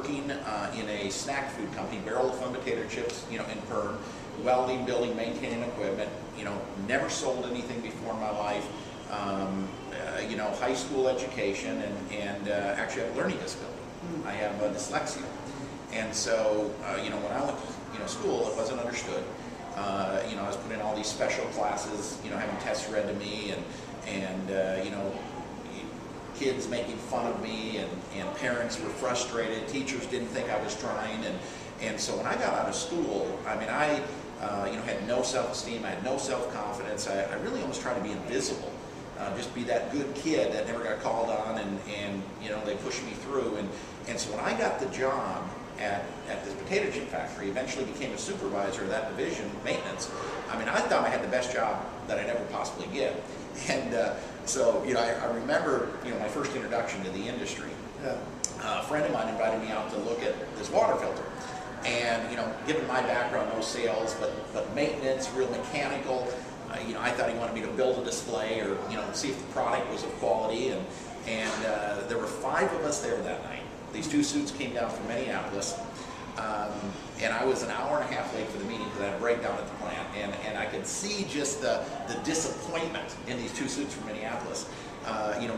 working in a snack food company, barrel of fun potato chips, in Perm, welding, building, maintaining equipment. Never sold anything before in my life. High school education, and actually have a learning disability. I have dyslexia, and so when I went to school, it wasn't understood. I was put in all these special classes, having tests read to me, and kids making fun of me, and parents were frustrated. Teachers didn't think I was trying, and so when I got out of school, I mean, I had no self-esteem, I had no self-confidence. I really almost tried to be invisible. Just be that good kid that never got called on, and they pushed me through. And so when I got the job at this potato chip factory, eventually became a supervisor of that division, maintenance. I mean, I thought I had the best job that I'd ever possibly get. And so I remember my first introduction to the industry. Yeah. A friend of mine invited me out to look at this water filter. And given my background, no sales, but maintenance, real mechanical. I thought he wanted me to build a display or see if the product was of quality, and there were 5 of us there that night. These 2 suits came down from Minneapolis, and I was an hour and a half late for the meeting because I had a breakdown at the plant, and I could see just the disappointment in these 2 suits from Minneapolis.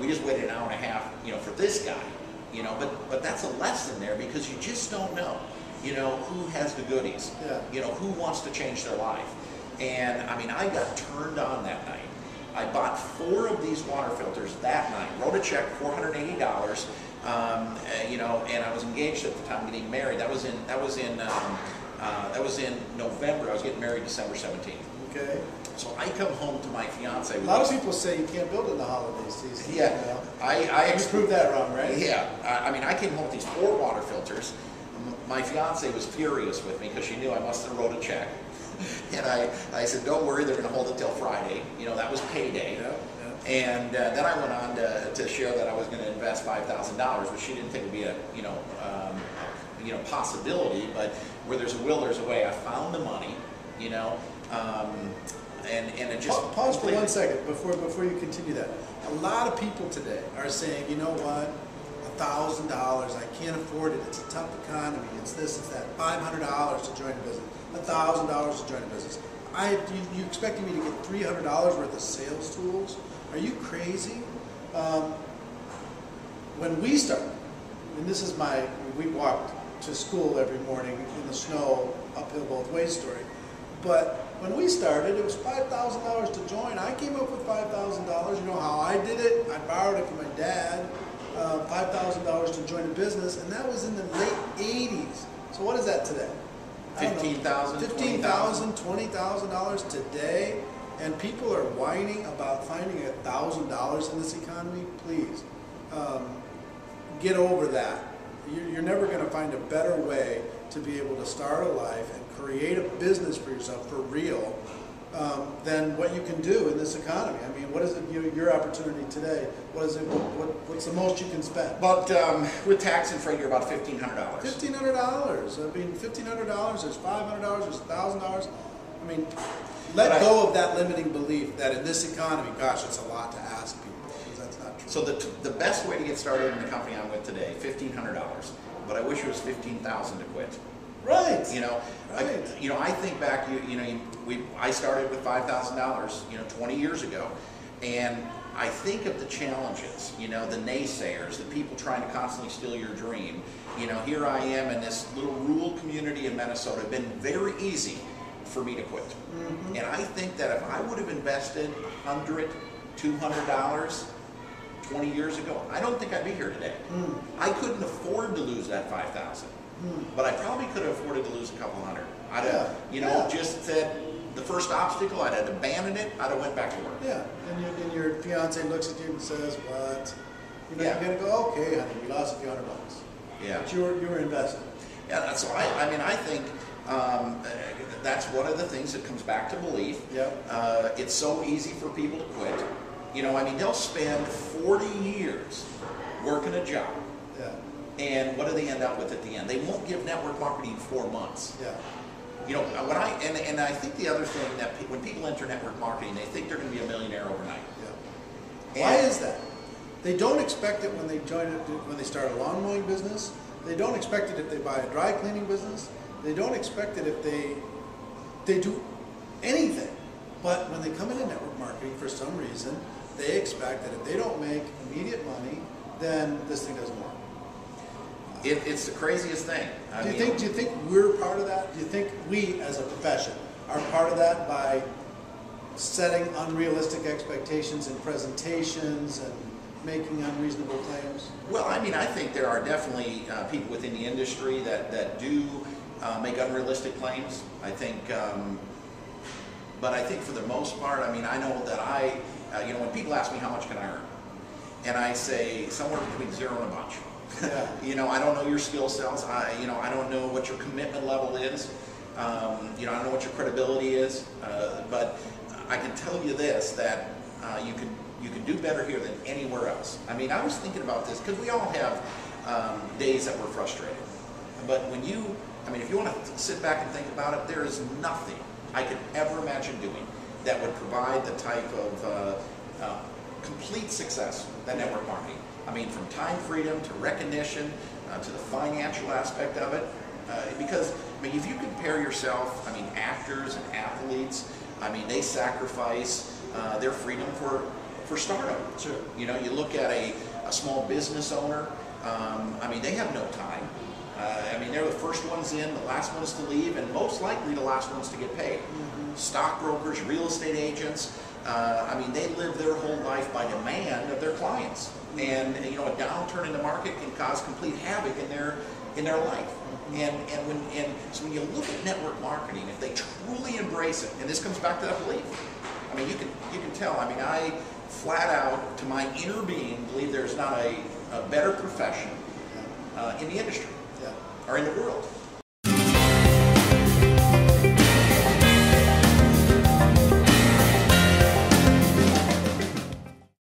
We just waited an hour and a half for this guy, but that's a lesson there, because you just don't know who has the goodies, who wants to change their life. And I mean, I got turned on that night. I bought 4 of these water filters that night, wrote a check, $480, and I was engaged at the time, getting married. That was in November. I was getting married December 17th. Okay. So I come home to my fiance. A lot of people say you can't build in the holiday season. Yeah. I proved that wrong, right? Yeah. I mean, I came home with these 4 water filters. My fiance was furious with me because she knew I must have wrote a check. And I said, don't worry, they're going to hold it till Friday. That was payday. Yeah. And then I went on to share that I was going to invest $5,000, which she didn't think would be a possibility. But where there's a will, there's a way. I found the money, and it just pause for 1 second before you continue that. A lot of people today are saying, you know what, $1,000, I can't afford it. It's a tough economy. It's this, it's that. $500 to join a business. $1,000 to join a business. You expecting me to get $300 worth of sales tools? Are you crazy? When we started, and this is we walked to school every morning in the snow, uphill both ways story. But when we started, it was $5,000 to join. I came up with $5,000. You know how I did it? I borrowed it from my dad. $5,000 to join a business, and that was in the late 80s. So what is that today? $15,000, $15,000, $20,000 today, and people are whining about finding $1,000 in this economy. Please, get over that. You're never going to find a better way to be able to start a life and create a business for yourself for real than what you can do in this economy. I mean, what is it? Your opportunity today? What is it? What's the most you can spend? But with tax and freight, you're about $1,500. $1,500. I mean, $1,500. There's $500. There's $1,000. I mean, let go of that limiting belief that in this economy, gosh, it's a lot to ask people, because that's not true. So the best way to get started in the company I'm with today, $1,500. But I wish it was $15,000 to quit. Right. Right. I think back. I started with $5,000. 20 years ago, and I think of the challenges. The naysayers, the people trying to constantly steal your dream. Here I am in this little rural community in Minnesota. It's been very easy for me to quit. Mm-hmm. And I think that if I would have invested $100, $200 20 years ago, I don't think I'd be here today. Mm. I couldn't afford to lose that $5,000. But I probably could have afforded to lose a couple hundred. I'd have, just said the first obstacle, I'd have abandoned it, I'd have went back to work. Yeah, and your fiance looks at you and says, what? You're going to go, okay, honey, we lost a few $100. Yeah. But you were invested. Yeah, so I think that's one of the things that comes back to belief. Yep. It's so easy for people to quit. They'll spend 40 years working a job. Yeah. And what do they end up with at the end? They won't give network marketing 4 months. Yeah. And I think the other thing that when people enter network marketing, they think they're going to be a millionaire overnight. Yeah. Why is that? They don't expect it when they start a lawn mowing business. They don't expect it if they buy a dry cleaning business. They don't expect it if they do anything. But when they come into network marketing, for some reason, they expect that if they don't make immediate money, then this thing doesn't work. It's the craziest thing. Do you think we're part of that? Do you think we, as a profession, are part of that by setting unrealistic expectations in presentations and making unreasonable claims? Well, I mean, I think there are definitely people within the industry that do make unrealistic claims. I think, but I think for the most part, I mean, I know that you know, when people ask me how much can I earn, and I say somewhere between 0 and a bunch. Yeah. You know, I don't know your skill sets. You know, I don't know what your commitment level is. You know, I don't know what your credibility is. But I can tell you this, that you can do better here than anywhere else. I mean, I was thinking about this because we all have days that we're frustrated. But when I mean, if you want to sit back and think about it, there is nothing I could ever imagine doing that would provide the type of complete success that network marketing. I mean, from time freedom to recognition to the financial aspect of it. Because, I mean, if you compare yourself, I mean, actors and athletes, I mean, they sacrifice their freedom for stardom. Sure. You know, you look at a small business owner, I mean, they have no time. I mean, they're the first ones in, the last ones to leave, and most likely the last ones to get paid. Mm-hmm. Stockbrokers, real estate agents, I mean, they live their whole life by demand of their clients. And, you know, a downturn in the market can cause complete havoc in their life. And so when you look at network marketing, if they truly embrace it, and this comes back to that belief, I mean, you can tell. I mean, I flat out, to my inner being, believe there's not a better profession in the industry or in the world.